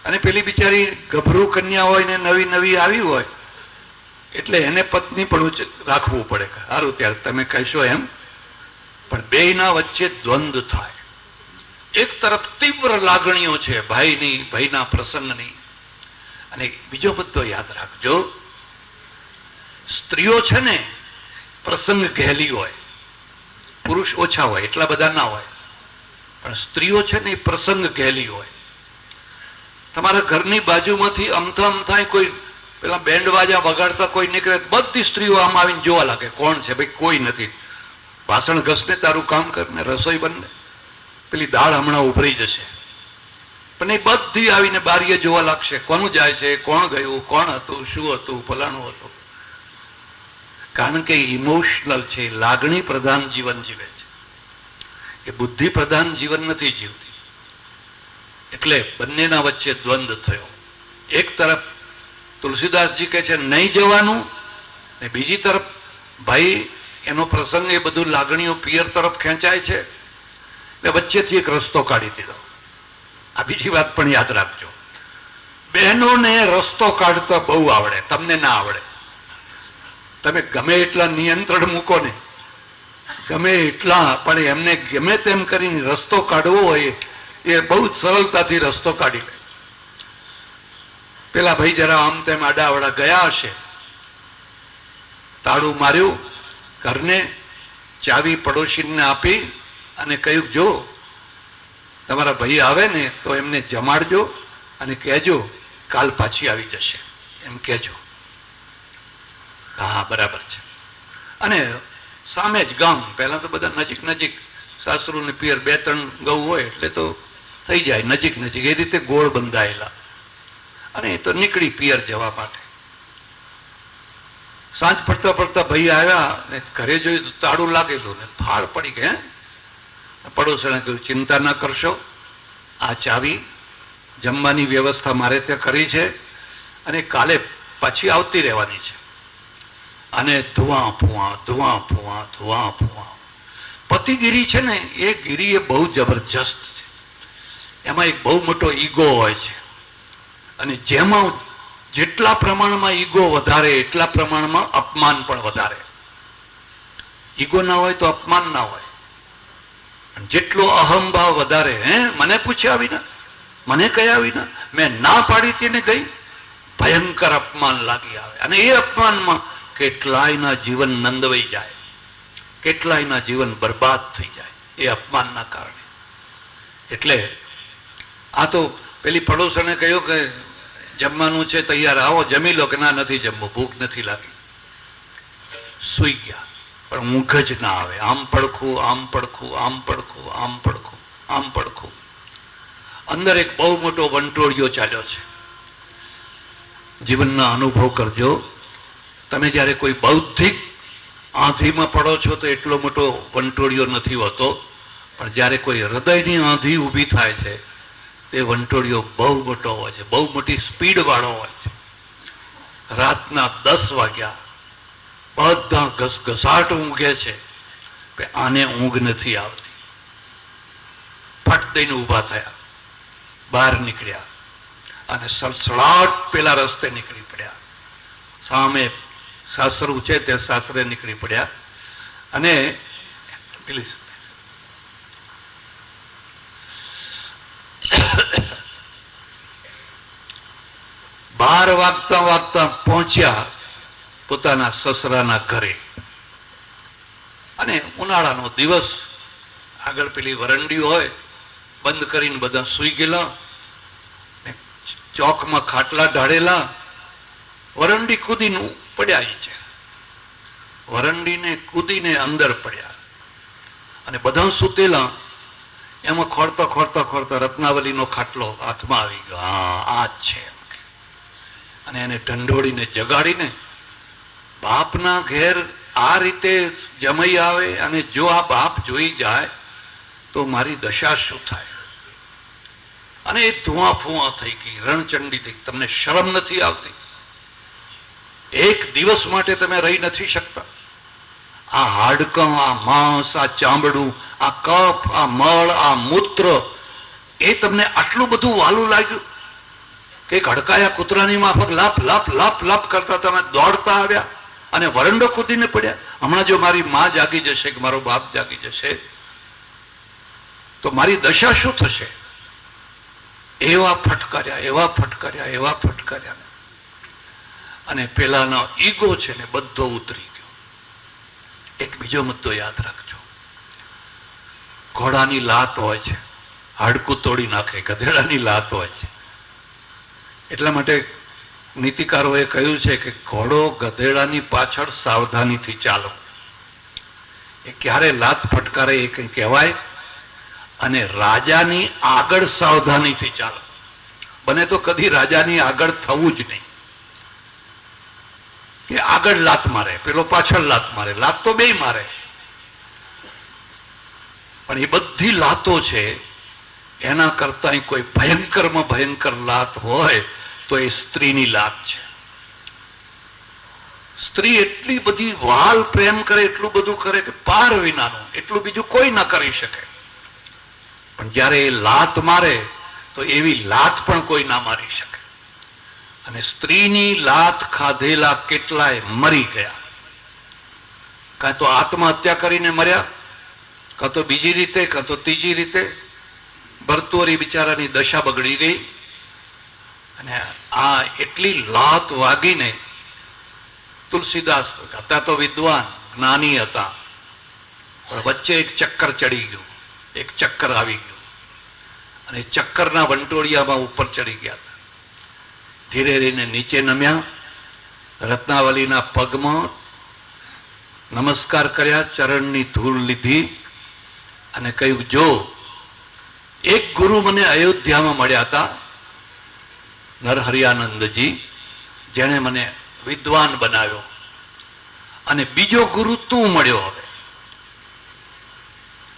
અને પેલી બિચારી ગભરું કન્યા હોય ને નવી નવી આવી હોય એટલે એને પત્ની પણ રાખવું પડે. સારું ત્યારે તમે કહેશો એમ, પણ બેયના વચ્ચે દ્વંદ્વ થાય. એક તરફ તીવ્ર લાગણીઓ છે ભાઈની, ભાઈના પ્રસંગની, અને બીજો બધો યાદ રાખજો, સ્ત્રીઓ છે ને પ્રસંગ ઘેલી હોય, પુરુષ ઓછા હોય, એટલા બધા ના હોય, પણ સ્ત્રીઓ છે ને એ પ્રસંગ ઘેલી હોય. તમારા ઘરની બાજુમાંથી અમથા અમથા કોઈ પેલા બેન્ડ વાજા વગાડતા કોઈ નીકળે, બધી સ્ત્રીઓ આમ આવીને જોવા લાગે, કોણ છે ભાઈ? કોઈ નથી. વાસણ ઘસને, તારું કામ કરને, રસોઈ બનને, પેલી દાળ હમણાં ઉભરી જશે. પણ એ બધી આવીને બારીએ જોવા લાગશે, કોનું જાય છે, કોણ ગયું, કોણ હતું, શું હતું, ફલાણું હતું. કારણ કે ઇમોશનલ છે, લાગણી પ્રધાન જીવન જીવે છે, એ બુદ્ધિ પ્રધાન જીવન નથી જીવતી. એટલે બંનેના વચ્ચે દ્વંદ્વ થયો. એક તરફ તુલસીદાસજી કહે છે નહીં જવાનું, ને બીજી તરફ ભાઈ એનો પ્રસંગ એ બધું લાગણીઓ પિયર તરફ ખેંચાય છે, એટલે વચ્ચેથી એક રસ્તો કાઢી દીધો. આ બીજી વાત પણ યાદ રાખજો, બહેનોને રસ્તો કાઢતા બહુ આવડે, તમને ના આવડે. તમે ગમે એટલા નિયંત્રણ મૂકો ને, ગમે એટલા, પણ એમને ગમે તેમ કરીને રસ્તો કાઢવો હોય એ બહુ સરળતાથી રસ્તો કાઢી લે. પેલા ભાઈ જરા આમ તેમ આડાવડા ગયા હશે, તાળું માર્યું, ઘરને ચાવી પડોશીને આપી અને કહ્યું જો તમારા ભાઈ આવે ને તો એમને જમાડજો અને કહેજો કાલ પાછી આવી જશે, એમ કહેજો. હા બરાબર છે. અને સામે જ ગામ, પહેલા તો બધા નજીક નજીક, સાસરું ને પિયર 2-3 ગૌ હોય એટલે તો થઈ જાય નજીક નજીક, એ રીતે ગોળ બંધાયેલા. અને એ તો નીકળી પિયર જવા માટે. સાંજ પડતા પડતા ભાઈ આવ્યા ને ઘરે જોયું તો તાળું લાગેલું ને ફાળ પડી ગયા. પડોશીને કહ્યું ચિંતા ના કરશો, આ ચાવી જમવાની વ્યવસ્થા મારે ત્યાં કરી છે અને કાલે પાછી આવતી રહેવાની છે. અને ધુઆ ફુઆ ધુઆ ફુઆ ધુઆ ફુઆ. પતિગીરી છે ને એ ગીરી એ બહુ જબરજસ્ત છે. એમાં એક બહુ મોટો ઈગો હોય છે, અને જેમાં જેટલા પ્રમાણમાં ઈગો વધારે એટલા પ્રમાણમાં અપમાન પણ વધારે. ઈગો ના હોય તો અપમાન ના હોય. જેટલો અહંભાવ વધારે, મને પૂછ્યા વિના, મને કયા વિના, મેં ના પાડી તેને ગઈ, ભયંકર અપમાન લાગી આવે. અને એ અપમાનમાં કેટલાયના જીવન નંદવાઈ જાય, કેટલાયના જીવન બરબાદ થઈ જાય એ અપમાનના કારણે. એટલે આ તો પેલી પડોશને કહ્યું કે જમવાનું છે તૈયાર, આવો જમી લો. કે ના નથી જમવું, ભૂખ નથી લાગી. સુઈ ગયા, પણ ઊંઘ જ ના આવે. આમ પડખું, આમ પડખું, આમ પડખું, આમ પડખું, આમ પડખું. અંદર એક બહુ મોટો વંટોળિયો ચાલ્યો છે. જીવનના અનુભવ કરજો, તમે જ્યારે કોઈ બૌદ્ધિક આંધીમાં પડો છો તો એટલો મોટો વંટોળિયો નથી હોતો, પણ જ્યારે કોઈ હૃદયની આંધી ઊભી થાય છે તે વંટોળિયો બહુ મોટો હોય છે, બહુ મોટી સ્પીડ વાળો હોય છે. રાતના 10 વાગ્યા બધા ઘસઘસાટ ઊંઘે છે કે આને ઊંઘ નથી આવતી. ફટ દઈને ઊભા થયા, બહાર નીકળ્યા અને સડસડાટ પેલા રસ્તે નીકળી પડ્યા. સામે સાસરું છે તે સાસરે નીકળી પડ્યા. અને પેલી 12 વાગતા વાગતા પહોંચ્યા પોતાના સસરાના ઘરે. અને ઉનાળાનો દિવસ, આગળ પેલી વરંડી હોય, બંધ કરીને બધા સૂઈ ગયેલા, ચોકમાં ખાટલા ઢાળેલા. વરંડી કૂદીને પડ્યા છે, વરંડીને કૂદીને અંદર પડ્યા અને બધા સૂતેલા. એમાં ખોરતા ખોરતા ખોરતા રત્નાવલીનો ખાટલો હાથમાં આવી ગયો. હા આ જ છે. અને એને ઢંઢોળીને જગાડીને, બાપના ઘેર આ રીતે જમાઈ આવે અને જો આ બાપ જોઈ જાય તો મારી દશા શું થાય. અને એ ધુઆ ફુઆ થઈ ગઈ, રણચંડી થઈ. તમને શરમ નથી આવતી? એક દિવસ માટે તમે રહી નથી શકતા? આ હાડકં, આ માંસ, આ ચામડું, આ કફ, આ મળ, આ મૂત્ર, એ તમને આટલું બધું વાલું લાગ્યું? કે હડકાયા કૂતરાની માફક લાપ લાપ લાપ લાપ કરતા તમે દોડતા આવ્યા અને વરંડો કૂદીને પડ્યા. હમણાં જો મારી માં જાગી જશે કે મારો બાપ જાગી જશે તો મારી દશા શું થશે? એવા ફટકાર્યા, એવા ફટકાર્યા, એવા ફટકાર્યા, અને પેલાનો ઈગો છે ને બધો ઉતરી ગયો. એક બીજો મુદ્દો યાદ રાખજો, ઘોડાની લાત હોય છે, હાડકું તોડી નાખે, ગધેડાની લાત હોય છે. એટલા માટે નીતિકારોએ કહ્યું છે કે ઘોડો ગધેડાની પાછળ સાવધાનીથી ચાલો. એ ક્યારે લાત ફટકારે એ કંઈ કહેવાય, અને રાજાની આગળ સાવધાનીથી ચાલો. બને તો કદી રાજાની આગળ થવું જ નહીં, કે આગળ લાત મારે, પેલો પાછળ લાત મારે. લાત તો બે મારે, પણ એ બધી લાતો છે એના કરતા કોઈ ભયંકરમાં ભયંકર લાત હોય તો એ સ્ત્રીની લાત છે. સ્ત્રી એટલી બધી વાલ પ્રેમ કરે, એટલું બધું કરે કે પાર વિનાનું, એટલું બીજું કોઈ ના કરી શકે. પણ જ્યારે એ લાત મારે તો એવી લાત પણ કોઈ ના મારી શકે. અને સ્ત્રીની લાત ખાધેલા કેટલાય મરી ગયા. કાં તો આત્મહત્યા કરીને મર્યા, કાં તો બીજી રીતે, કાં તો ત્રીજી રીતે. ભરતુરી બિચારાની દશા બગડી ગઈ. અને આ એટલી લાત વાગીને તુલસીદાસ હતા તો વિદ્વાન જ્ઞાની હતા, પણ વચ્ચે એક ચક્કર ચડી ગયું, એક ચક્કર આવી ગયું, અને ચક્કરના વંટોળિયામાં ઉપર ચડી ગયા હતા. ધીરે ધીરે નીચે નમ્યા, રત્નાવલીના પગમાં નમસ્કાર કર્યા, ચરણની ધૂળ લીધી અને કહ્યું, જો એક ગુરુ મને અયોધ્યામાં મળ્યા હતા, નરહરિયાનંદજી, જેણે મને વિદ્વાન બનાવ્યો, અને બીજો ગુરુ તું મળ્યો. હવે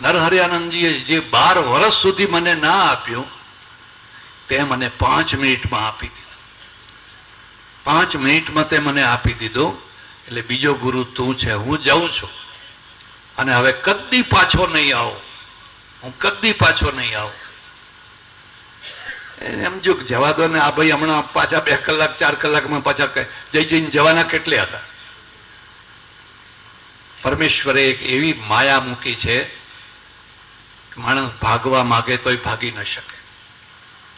નરહરિયાનંદજીએ જે 12 વર્ષ સુધી મને ના આપ્યું તે મને 5 મિનિટમાં આપી દીધું. 5 મિનિટમાં તે મને આપી દીધું. એટલે બીજો ગુરુ તું છે, હું જાઉં છું, અને હવે કદી પાછો નહીં આવું, હું કદી પાછો નહીં આવું. એમ જો જવા દો ને, આ ભાઈ હમણાં પાછા 2 કલાક 4 કલાકમાં પાછા જઈને જવાના કેટલે હતા. પરમેશ્વરે એક એવી માયા મૂકી છે, માણસ ભાગવા માગે તોય ભાગી ન શકે,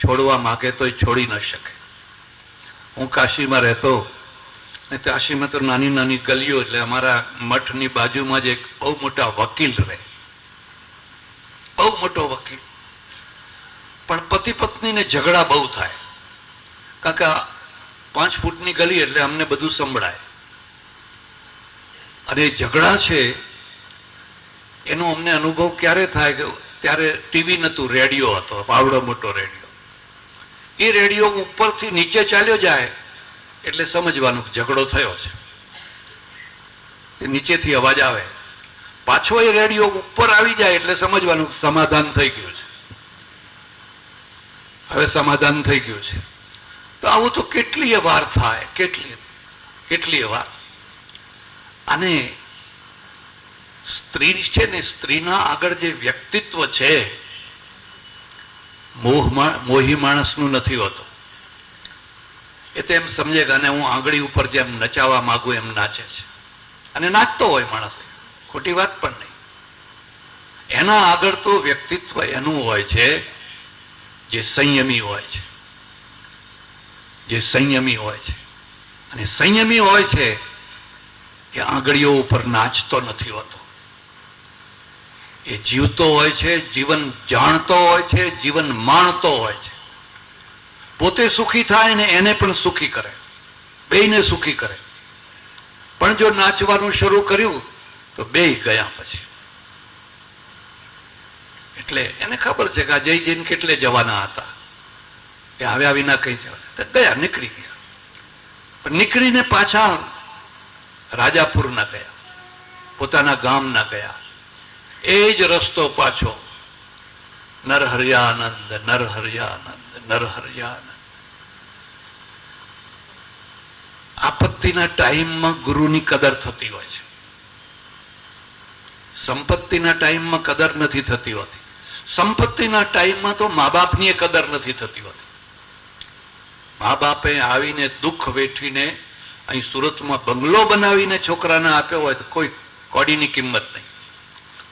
છોડવા માગે તોય છોડી ન શકે. હું કાશીમાં રહેતો, ને કાશીમાં તો નાની નાની ગલીઓ, એટલે અમારા મઠની બાજુમાં જ એક બહુ મોટા વકીલ રહે, બહુ મોટો વકીલ. પણ પતિ પત્નીને ઝઘડા બહુ થાય, કારણ કે 5 ફૂટની ગલી એટલે અમને બધું સંભળાય. અને ઝઘડા છે એનો અમને અનુભવ ક્યારે થાય કે ત્યારે ટીવી નહોતું, રેડિયો હતો, પાવડો મોટો રેડિયો. એ રેડિયો ઉપરથી નીચે ચાલ્યો જાય એટલે સમજવાનું ઝઘડો થયો છે. નીચેથી અવાજ આવે, પાછો એ રેડિયો ઉપર આવી જાય એટલે સમજવાનું સમાધાન થઈ ગયું છે, હવે સમાધાન થઈ ગયું છે. તો આવું તો કેટલીય વાર થાય, કેટલીય વાર. અને સ્ત્રી છે ને, સ્ત્રીના આગળ જે વ્યક્તિત્વ છે મોહી માણસનું નથી હોતું. એ તો એમ સમજે કે અને હું આંગળી ઉપર જેમ નચાવવા માંગુ એમ નાચે છે, અને નાચતો હોય માણસ, ખોટી વાત પણ નહીં. એના આગળ તો વ્યક્તિત્વ એનું હોય છે જે સંયમી હોય છે, જે સંયમી હોય છે. અને સંયમી હોય છે એ આંગળીઓ ઉપર નાચતો નથી હોતો. એ જીવતો હોય છે, જીવન જાણતો હોય છે, જીવન માણતો હોય છે. પોતે સુખી થાય ને એને પણ સુખી કરે, બેયને સુખી કરે. પણ જો નાચવાનું શરૂ કર્યું તો બેય ગયા પછી. એટલે એને ખબર છે કે આ જઈ જઈને કેટલે જવાના હતા, એ આવ્યા વિના કઈ જવાના, ગયા, નીકળી ગયા. પણ નીકળીને પાછા રાજાપુર ના ગયા, પોતાના ગામ ના ગયા. એ જ રસ્તો પાછો, નરહરિયાનંદ નરહરિયાનંદ નરહરિયાનંદ. આપત્તિના ટાઈમમાં ગુરુની કદર થતી હોય છે, સંપત્તિના ટાઈમમાં કદર નથી થતી હોતી. સંપત્તિના ટાઈમમાં તો મા બાપની કદર નથી થતી હોતી. મા બાપે આવીને દુઃખ વેઠીને અહીં સુરતમાં બંગલો બનાવીને છોકરાને આપ્યો હોય તો કોઈ કોડીની કિંમત નહીં.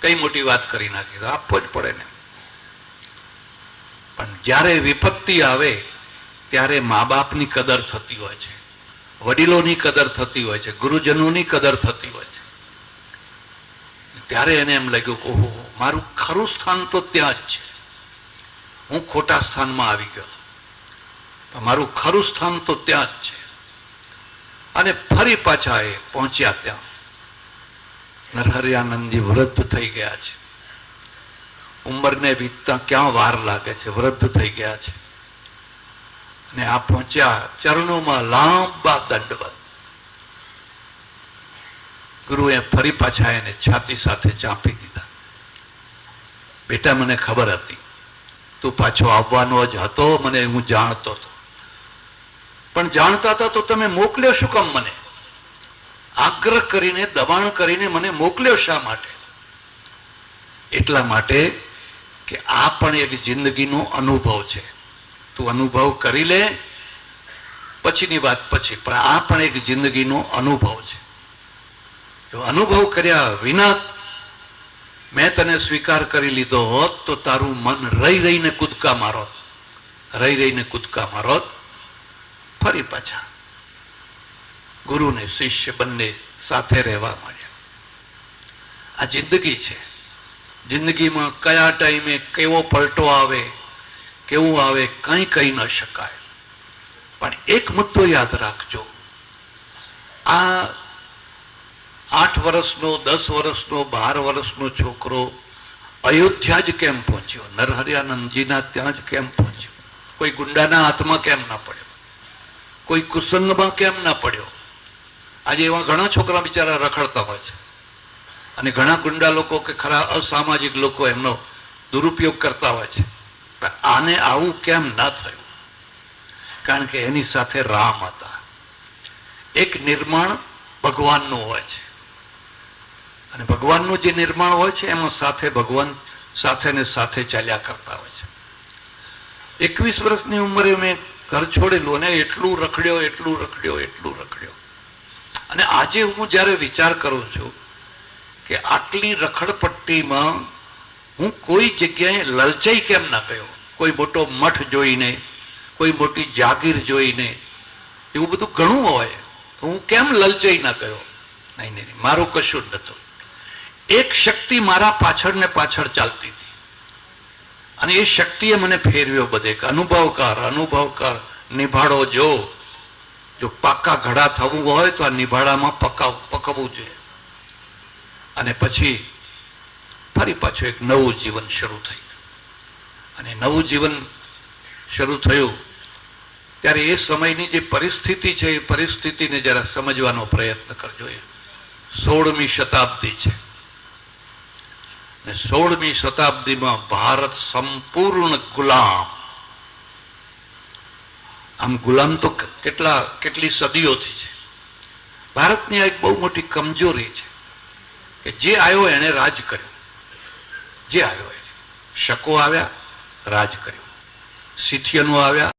કઈ મોટી વાત કરી નાખી તો આપવો જ પડે ને. પણ જ્યારે વિપત્તિ આવે ત્યારે મા બાપની કદર થતી હોય છે, વડીલોની કદર થતી હોય છે, ગુરુજનોની કદર થતી હોય છે. ત્યારે એને એમ લાગ્યું કે ઓહો, મારું ખરું સ્થાન તો ત્યાં જ છે, હું ખોટા સ્થાનમાં આવી ગયો, મારું ખરું સ્થાન તો ત્યાં જ છે. અને ફરી પાછા એ પહોંચ્યા ત્યાં. નરહરિયાનંદજી વૃદ્ધ થઈ ગયા છે, ઉંમરને વીતતા ક્યાં વાર લાગે છે, વૃદ્ધ થઈ ગયા છે. અને આ પહોંચ્યા, ચરણોમાં લાંબા દંડવત. ગુરુએ ફરી પાછા એને છાતી સાથે ચાંપી દીધા. બેટા, મને ખબર હતી તું પાછો આવવાનો જ હતો, મને હું જાણતો હતો, પણ જાણતા હતા તો તમે મોકલ્યો શું કામ? મને આગ્રહ કરીને, દબાણ કરીને મને મોકલ્યો શા માટે? એટલા માટે કે આ પણ એક જિંદગીનો અનુભવ છે. તું અનુભવ કરી લે, પછીની વાત પછી, પણ આ પણ એક જિંદગીનો અનુભવ છે. જો અનુભવ કર્યા વિના મેં તને સ્વીકાર કરી લીધો હોત તો તારું મન રહી રહીને કૂદકા મારોત, રહી રહીને કૂદકા મારોત. ફરી પાછા ગુરુ ને શિષ્ય બંને સાથે રહેવા માંડ્યા. આ જિંદગી છે. જિંદગીમાં કયા ટાઈમે કેવો પલટો આવે, કેવું આવે, કંઈ કહી ન શકાય. પણ એક મુદ્દો યાદ રાખજો, આ 8 વર્ષનો, 10 વર્ષનો, 12 વર્ષનો છોકરો અયોધ્યા જ કેમ પહોંચ્યો? નરહરિયાનંદજીના ત્યાં જ કેમ પહોંચ્યો? કોઈ ગુંડાના હાથમાં કેમ ના પડ્યો? કોઈ કુસંગમાં કેમ ના પડ્યો? આજે એવા ઘણા છોકરા બિચારા રખડતા હોય છે, અને ઘણા ગુંડા લોકો કે ખરા અસામાજિક લોકો એમનો દુરુપયોગ કરતા હોય છે. આને આવું કેમ ના થયું? કારણ કે એની સાથે રામ હતા. એક નિર્માણ ભગવાનનું હોય છે, અને ભગવાનનું જે નિર્માણ હોય છે એમાં સાથે ભગવાન સાથે ને સાથે ચાલ્યા કરતા હોય છે. 21 વર્ષની ઉંમરે મેં ઘર છોડેલું અને એટલું રખડ્યો, એટલું રખડ્યો, એટલું રખડ્યો. અને આજે હું જ્યારે વિચાર કરું છું કે આટલી રખડપટ્ટીમાં હું કોઈ જગ્યાએ લલચાઈ કેમ ના ગયો? કોઈ મોટો મઠ જોઈને, કોઈ મોટી જાગીર જોઈને, એવું બધું ઘણું હોય, હું કેમ લલચાઈ ના ગયો? નહીં નહીં, મારું કશું જ નતું. એક શક્તિ મારા પાછળ ને પાછળ ચાલતી હતી, અને એ શક્તિએ મને ફેરવ્યો બધે. અનુભવ કર, અનુભવ કર, નિભાડો જો પાકા ઘડા થવું હોય તો આ નિભાડામાં પકવવું જોઈએ. અને પછી ફરી પાછું એક નવું જીવન શરૂ થયું. અને નવું જીવન શરૂ થયું ત્યારે એ સમયની જે પરિસ્થિતિ છે એ પરિસ્થિતિને જરા સમજવાનો પ્રયત્ન કરજો. 16મી શતાબ્દી છે, ને 16મી શતાબ્દીમાં ભારત સંપૂર્ણ ગુલામ. આમ ગુલામ તો કેટલી સદીઓથી છે. ભારતની આ એક બહુ મોટી કમજોરી છે કે જે આવ્યો એને રાજ કર્યું. જે આવ્યો એને શકો આવ્યા, રાજ કર્યું. શિથિયનો આવ્યા,